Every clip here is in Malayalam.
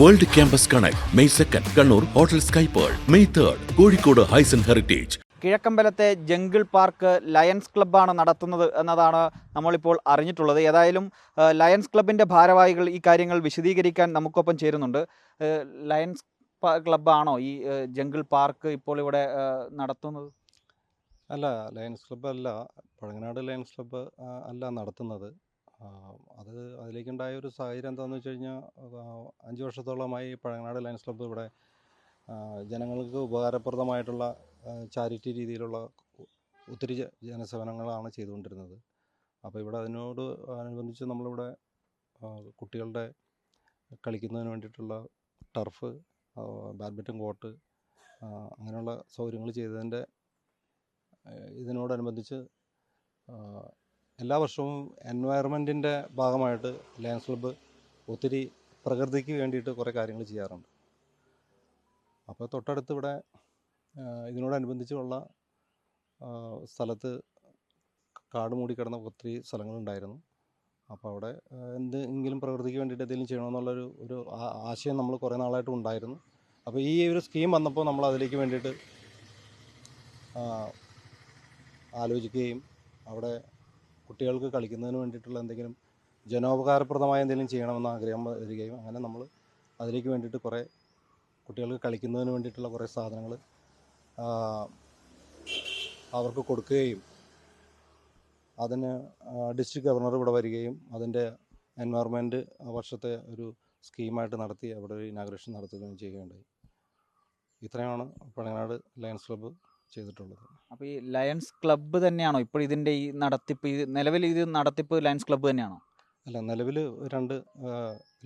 World Campus Connect, May 2nd, Kannur, Hotel Sky Pearl, May 3rd, Kozhikode Hysan Heritage. കിഴക്കമ്പലത്തെ ജംഗിൾ പാർക്ക് ലയൺസ് ക്ലബ്ബാണ് നടത്തുന്നത് എന്നതാണ് നമ്മളിപ്പോൾ അറിഞ്ഞിട്ടുള്ളത്. ഏതായാലും ലയൺസ് ക്ലബിൻ്റെ ഭാരവാഹികൾ ഈ കാര്യങ്ങൾ വിശദീകരിക്കാൻ നമുക്കൊപ്പം ചേരുന്നുണ്ട്. ലയൺസ് ക്ലബ്ബാണോ ഈ ജംഗിൾ പാർക്ക് ഇപ്പോൾ ഇവിടെ നടത്തുന്നത്? അല്ല, ലയൺസ് ക്ലബ്ബ് അല്ല, പഴങ്ങനാട് ലയൺസ് ക്ലബ്ബ് അല്ല നടത്തുന്നത്. അതിലേക്കുണ്ടായ ഒരു സാഹചര്യം എന്താണെന്ന് വെച്ച് കഴിഞ്ഞാൽ 5 വർഷത്തോളമായി പഴങ്ങനാട് ലയൺസ് ക്ലബ്ബ് ഇവിടെ ജനങ്ങൾക്ക് ഉപകാരപ്രദമായിട്ടുള്ള ചാരിറ്റി രീതിയിലുള്ള ഒത്തിരി ജനസേവനങ്ങളാണ് ചെയ്തുകൊണ്ടിരുന്നത്. അപ്പോൾ ഇവിടെ അതിനോട് അനുബന്ധിച്ച് നമ്മളിവിടെ കുട്ടികളുടെ കളിക്കുന്നതിന് വേണ്ടിയിട്ടുള്ള ടർഫ്, ബാഡ്മിൻ്റൺ കോർട്ട്, അങ്ങനെയുള്ള സൗകര്യങ്ങൾ ചെയ്തതിൻ്റെ ഇതിനോടനുബന്ധിച്ച് എല്ലാ വർഷവും എൻവയറമെൻറ്റിൻ്റെ ഭാഗമായിട്ട് ലയൺസ് ക്ലബ്ബ് ഒത്തിരി പ്രകൃതിക്ക് വേണ്ടിയിട്ട് കുറേ കാര്യങ്ങൾ ചെയ്യാറുണ്ട്. അപ്പോൾ തൊട്ടടുത്ത് ഇവിടെ ഇതിനോടനുബന്ധിച്ചുള്ള സ്ഥലത്ത് കാട് മൂടിക്കിടന്ന ഒത്തിരി സ്ഥലങ്ങളുണ്ടായിരുന്നു. അപ്പോൾ അവിടെ എന്തെങ്കിലും പ്രകൃതിക്ക് വേണ്ടിയിട്ട് എന്തെങ്കിലും ചെയ്യണമെന്നുള്ളൊരു ആശയം നമ്മൾ കുറേ നാളായിട്ട് ഉണ്ടായിരുന്നു. അപ്പോൾ ഈ ഒരു സ്കീം വന്നപ്പോൾ നമ്മൾ അതിലേക്ക് വേണ്ടിയിട്ട് ആലോചിക്കുകയും അവിടെ കുട്ടികൾക്ക് കളിക്കുന്നതിന് വേണ്ടിയിട്ടുള്ള എന്തെങ്കിലും ജനോപകാരപ്രദമായ എന്തെങ്കിലും ചെയ്യണമെന്ന് ആഗ്രഹം വരികയും അങ്ങനെ നമ്മൾ അതിലേക്ക് വേണ്ടിയിട്ട് കുറേ കുട്ടികൾക്ക് കളിക്കുന്നതിന് വേണ്ടിയിട്ടുള്ള കുറേ സാധനങ്ങൾ അവർക്ക് കൊടുക്കുകയും അതിന് ഡിസ്ട്രിക്ട് ഗവർണർ ഇവിടെ വരികയും അതിൻ്റെ എൻവയറമെൻറ്റ് വർഷത്തെ ഒരു സ്കീമായിട്ട് നടത്തി അവിടെ ഒരു ഇനാഗ്രേഷൻ നടത്തുകയും ചെയ്യുകയുണ്ടായി. ഇത്രയാണ് പഴങ്ങനാട് ലയൺസ് ക്ലബ്ബ് ചെയ്തിട്ടുള്ളത്. അപ്പോൾ ഈ ലയൺസ് ക്ലബ്ബ് തന്നെയാണോ ഇപ്പോൾ ഇതിൻ്റെ ഈ നടത്തിപ്പ്? നിലവിൽ ഇത് നടത്തിപ്പ് ലയൺസ് ക്ലബ്ബ് തന്നെയാണോ? അല്ല, നിലവിൽ 2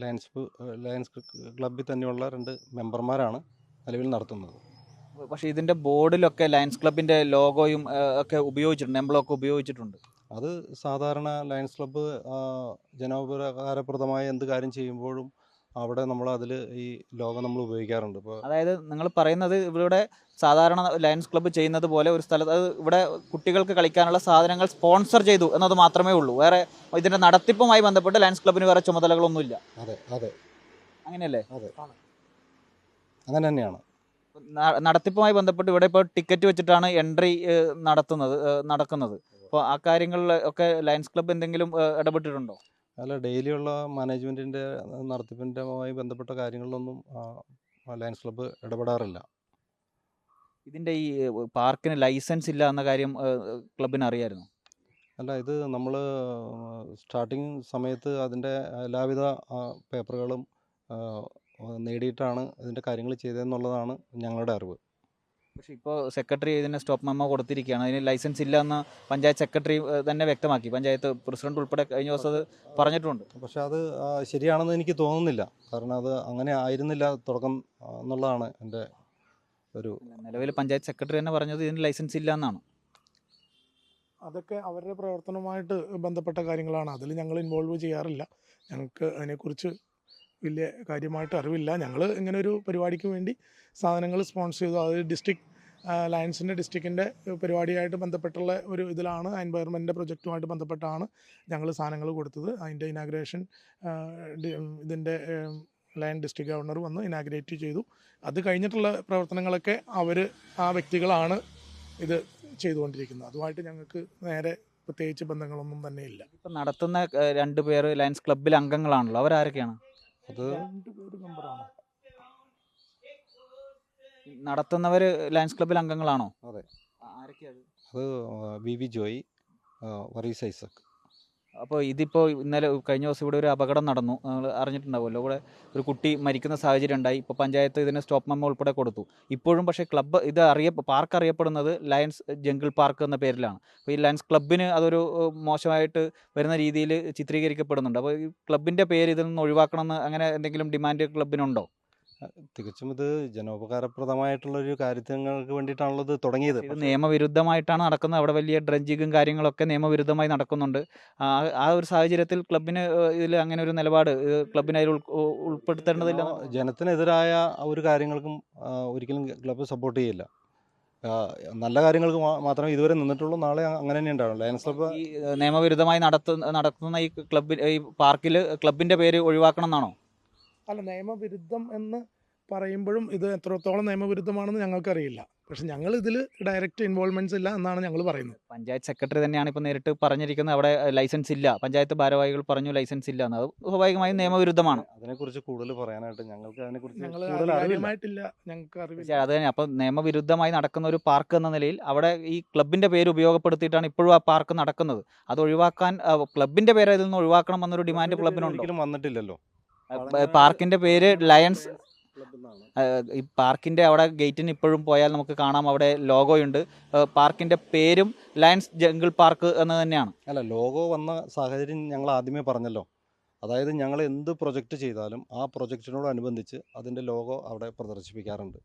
ലയൺസ് ക്ലബ്ബിൽ തന്നെയുള്ള 2 മെമ്പർമാരാണ് നിലവിൽ നടത്തുന്നത്. പക്ഷേ ഇതിൻ്റെ ബോർഡിലൊക്കെ ലയൺസ് ക്ലബിൻ്റെ ലോഗോയും ഒക്കെ ഉപയോഗിച്ചിട്ടുണ്ട്, എംബ്ലമൊക്കെ ഉപയോഗിച്ചിട്ടുണ്ട്. അത് സാധാരണ ലയൺസ് ക്ലബ്ബ് ജനോപകാരപ്രദമായ എന്ത് കാര്യം ചെയ്യുമ്പോഴും അവിടെ നമ്മൾ അതിൽ ഈ ലോഗോ നമ്മൾ ഉപയോഗിക്കാറുണ്ട്. ഇപ്പോൾ അതായത് നിങ്ങൾ പറയുന്നത് ഇവിടെ സാധാരണ ലയൺസ് ക്ലബ്ബ് ചെയ്യുന്നത് പോലെ ഒരു സ്ഥലത്ത് ഇവിടെ കുട്ടികൾക്ക് കളിക്കാനുള്ള സാധനങ്ങൾ സ്പോൺസർ ചെയ്തു എന്നത് മാത്രമേ ഉള്ളൂ. വേറെ ഇതിൻ്റെ നടത്തിപ്പുമായി ബന്ധപ്പെട്ട് ലയൺസ് ക്ലബ്ബിന് വേറെ ചുമതലകളൊന്നുമില്ല. അതെ അതെ അങ്ങനെയല്ലേ? അതെ, അങ്ങനെ തന്നെയാണ്. നടത്തിപ്പുമായി ബന്ധപ്പെട്ട് ഇവിടെ ഇപ്പോൾ ടിക്കറ്റ് വെച്ചിട്ടാണ് എൻട്രി നടക്കുന്നത്. അപ്പോൾ ആ കാര്യങ്ങളിൽ ഒക്കെ ലയൺസ് ക്ലബ്ബ് എന്തെങ്കിലും ഇടപെട്ടിട്ടുണ്ടോ? അല്ല, ഡെയിലിയുള്ള മാനേജ്മെൻറ്റിൻ്റെ നടത്തിപ്പിൻ്റെമായി ബന്ധപ്പെട്ട കാര്യങ്ങളിലൊന്നും ലയൺസ് ക്ലബ്ബ് ഇടപെടാറില്ല. ഇതിൻ്റെ ഈ പാർക്കിന് ലൈസൻസ് ഇല്ല എന്ന കാര്യം ക്ലബിന് അറിയായിരുന്നു? അല്ല, ഇത് നമ്മൾ സ്റ്റാർട്ടിങ് സമയത്ത് അതിൻ്റെ എല്ലാവിധ പേപ്പറുകളും നേടിയിട്ടാണ് ഇതിൻ്റെ കാര്യങ്ങൾ ചെയ്തതെന്നുള്ളതാണ് ഞങ്ങളുടെ അറിവ്. പക്ഷേ ഇപ്പോൾ സെക്രട്ടറി ഇതിന് സ്റ്റോപ്പ് മെമ്മോ കൊടുത്തിരിക്കുകയാണ്. അതിന് ലൈസൻസ് ഇല്ല എന്ന് പഞ്ചായത്ത് സെക്രട്ടറി തന്നെ വ്യക്തമാക്കി. പഞ്ചായത്ത് പ്രസിഡന്റ് ഉൾപ്പെടെ കഴിഞ്ഞ ദിവസം അത് പറഞ്ഞിട്ടുണ്ട്. പക്ഷേ അത് ശരിയാണെന്ന് എനിക്ക് തോന്നുന്നില്ല. കാരണം അത് അങ്ങനെ ആയിരുന്നില്ല തുടക്കം എന്നുള്ളതാണ് എൻ്റെ ഒരു... നിലവിൽ പഞ്ചായത്ത് സെക്രട്ടറി തന്നെ പറഞ്ഞത് ഇതിന് ലൈസൻസ് ഇല്ല എന്നാണ്. അതൊക്കെ അവരുടെ പ്രവർത്തനവുമായിട്ട് ബന്ധപ്പെട്ട കാര്യങ്ങളാണ്. അതിൽ ഞങ്ങൾ ഇൻവോൾവ് ചെയ്യാറില്ല. ഞങ്ങൾക്ക് അതിനെക്കുറിച്ച് വലിയ കാര്യമായിട്ട് അറിവില്ല. ഞങ്ങൾ ഇങ്ങനെ ഒരു പരിപാടിക്ക് വേണ്ടി സാധനങ്ങൾ സ്പോൺസർ ചെയ്തു. അത് ലയൺസിൻ്റെ ഡിസ്ട്രിക്റ്റിൻ്റെ പരിപാടിയായിട്ട് ബന്ധപ്പെട്ടുള്ള ഒരു ഇതിലാണ്, എൻവയറമെൻറ്റിൻ്റെ പ്രൊജക്റ്റുമായിട്ട് ബന്ധപ്പെട്ടാണ് ഞങ്ങൾ സാധനങ്ങൾ കൊടുത്തത്. അതിൻ്റെ ഇനാഗ്രേഷൻ ഇതിൻ്റെ ലയൺ ഡിസ്ട്രിക്ട് ഗവർണർ വന്ന് ഇനാഗ്രേറ്റ് ചെയ്തു. അത് കഴിഞ്ഞിട്ടുള്ള പ്രവർത്തനങ്ങളൊക്കെ ആ വ്യക്തികളാണ് ഇത് ചെയ്തുകൊണ്ടിരിക്കുന്നത്. അതുമായിട്ട് ഞങ്ങൾക്ക് നേരെ പ്രത്യേകിച്ച് ബന്ധങ്ങളൊന്നും തന്നെ ഇല്ല. ഇപ്പം നടത്തുന്ന 2 പേര് ലയൺസ് ക്ലബ്ബിൽ അംഗങ്ങളാണല്ലോ, അവരാരൊക്കെയാണ്? അത് 2 പേര് മെമ്പറാണ്. നടത്തുന്നവർ ലയൺസ് ക്ലബ്ബിൽ അംഗങ്ങളാണോ? അതെ. ആരൊക്കെയാണ്? അത് വി ജോയി, വറീസ് ഐസക്. അപ്പോൾ ഇതിപ്പോൾ ഇന്നലെ കഴിഞ്ഞ ദിവസം ഇവിടെ ഒരു അപകടം നടന്നു, നിങ്ങൾ അറിഞ്ഞിട്ടുണ്ടാവുമല്ലോ. ഇവിടെ ഒരു കുട്ടി മരിക്കുന്ന സാഹചര്യം ഉണ്ടായി. ഇപ്പോൾ പഞ്ചായത്ത് ഇതിന് സ്റ്റോപ്പ് മെമ്മോ ഉൾപ്പെടെ കൊടുത്തു. ഇപ്പോഴും പക്ഷേ ക്ലബ്ബ് പാർക്ക് അറിയപ്പെടുന്നത് ലയൺസ് ജംഗിൾ പാർക്ക് എന്ന പേരിലാണ്. അപ്പോൾ ഈ ലയൺസ് ക്ലബ്ബിന് അതൊരു മോശമായിട്ട് വരുന്ന രീതിയിൽ ചിത്രീകരിക്കപ്പെടുന്നുണ്ട്. അപ്പോൾ ഈ ക്ലബിൻ്റെ പേര് ഇതിൽ നിന്ന് ഒഴിവാക്കണമെന്ന് അങ്ങനെ എന്തെങ്കിലും ഡിമാൻഡ് ക്ലബിനുണ്ടോ? തികച്ചും ഇത് ജനോപകാരപ്രദമായിട്ടുള്ളൊരു കാര്യങ്ങൾക്ക് വേണ്ടിയിട്ടാണല്ലോ ഇത് തുടങ്ങിയത്. ഇത് നിയമവിരുദ്ധമായിട്ടാണ് നടക്കുന്നത്. അവിടെ വലിയ ഡ്രഡ്ജിങ്ങും കാര്യങ്ങളൊക്കെ നിയമവിരുദ്ധമായി നടക്കുന്നുണ്ട്. ആ ഒരു സാഹചര്യത്തിൽ ക്ലബിന് ഇതിൽ അങ്ങനെ ഒരു നിലപാട് ക്ലബിനെ അതിൽ ഉൾപ്പെടുത്തേണ്ടതില്ല. ജനത്തിനെതിരായ ഒരു കാര്യങ്ങൾക്കും ഒരിക്കലും ക്ലബ്ബ് സപ്പോർട്ട് ചെയ്യില്ല. നല്ല കാര്യങ്ങൾക്ക് മാത്രമേ ഇതുവരെ നിന്നിട്ടുള്ളൂ. നാളെ അങ്ങനെ തന്നെ ഉണ്ടാവും. ലയൺസ് ക്ലബ്ബ് ഈ നിയമവിരുദ്ധമായി നടത്തുന്ന ഈ പാർക്കിൽ ക്ലബിൻ്റെ പേര് ഒഴിവാക്കണം എന്നാണോ? അല്ല, നിയമവിരുദ്ധം എന്ന് പറയുമ്പോഴും ഇത് എത്രത്തോളം നിയമവിരുദ്ധമാണെന്ന് ഞങ്ങൾക്കറിയില്ല. പക്ഷെ ഞങ്ങൾ ഇതിൽ ഡയറക്റ്റ് ഇൻവോൾവ്മെന്റ്സ് ഇല്ല എന്നാണ് ഞങ്ങൾ പറയുന്നത്. പഞ്ചായത്ത് സെക്രട്ടറി തന്നെയാണ് ഇപ്പോൾ നേരിട്ട് പറഞ്ഞിരിക്കുന്നത് അവിടെ ലൈസൻസ് ഇല്ല, പഞ്ചായത്ത് ഭാരവാഹികൾ പറഞ്ഞു ലൈസൻസ് ഇല്ല എന്ന്. അത് സ്വാഭാവികമായും നിയമവിരുദ്ധമാണ്. അതിനെക്കുറിച്ച് കൂടുതൽ പറയാനായിട്ട് ഞങ്ങൾക്ക് അതിനെക്കുറിച്ച് ഞങ്ങൾ കൂടുതൽ അറിവില്ല. കാര്യമായിട്ടില്ല, ഞങ്ങൾക്ക് അറിവില്ല. പക്ഷേ അത് തന്നെ, അപ്പോൾ നിയമവിരുദ്ധമായി നടക്കുന്ന ഒരു പാർക്ക് എന്ന നിലയിൽ അവിടെ ഈ ക്ലബിന്റെ പേര് ഉപയോഗപ്പെടുത്തിയിട്ടാണ് ഇപ്പോഴും ആ പാർക്ക് നടക്കുന്നത്. അത് ഒഴിവാക്കാൻ ക്ലബിന്റെ പേര് അതിൽ നിന്ന് ഒഴിവാക്കണം എന്നൊരു ഡിമാൻഡ് ക്ലബിനുണ്ട്. ഒരിക്കലും വന്നിട്ടില്ലല്ലോ. പാർക്കിന്റെ പേര് ലയൺസ്. ക്ലബ് എന്നാണ്. ഈ പാർക്കിന്റെ അവിടെ ഗേറ്റിന് ഇപ്പോഴും പോയാൽ നമുക്ക് കാണാം, അവിടെ ലോഗോയുണ്ട്. പാർക്കിന്റെ പേരും ലയൺസ് ജംഗിൾ പാർക്ക് എന്ന് തന്നെയാണ്. അല്ല, ലോഗോ വന്ന സാഹചര്യം ഞങ്ങൾ ആദ്യമേ പറഞ്ഞല്ലോ. അതായത് ഞങ്ങൾ എന്ത് പ്രൊജക്റ്റ് ചെയ്താലും ആ പ്രൊജക്റ്റിനോടനുബന്ധിച്ച് അതിൻ്റെ ലോഗോ അവിടെ പ്രദർശിപ്പിക്കാറുണ്ട്.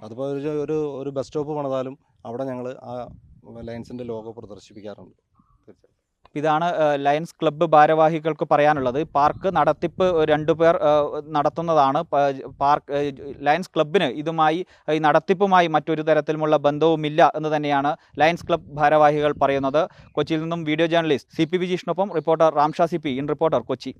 അതുപോലെ ഒരു ബസ് സ്റ്റോപ്പ് പണിതാലും അവിടെ ഞങ്ങൾ ആ ലയൺസിൻ്റെ ലോഗോ പ്രദർശിപ്പിക്കാറുണ്ട്. തീർച്ചയായും ഇതാണ് ലയൺസ് ക്ലബ്ബ് ഭാരവാഹികൾക്ക് പറയാനുള്ളത്. പാർക്ക് നടത്തിപ്പ് 2 പേർ നടത്തുന്നതാണ്. പാർക്ക് ലയൺസ് ക്ലബ്ബിന് ഇതുമായി ഈ നടത്തിപ്പുമായി മറ്റൊരു തരത്തിലുമുള്ള ബന്ധവുമില്ല എന്ന് തന്നെയാണ് ലയൺസ് ക്ലബ്ബ് ഭാരവാഹികൾ പറയുന്നത്. കൊച്ചിയിൽ നിന്നും വീഡിയോ ജേർണലിസ്റ്റ് CP വിജീഷിനൊപ്പം reporter Ramsha CP in reporter, Kochi.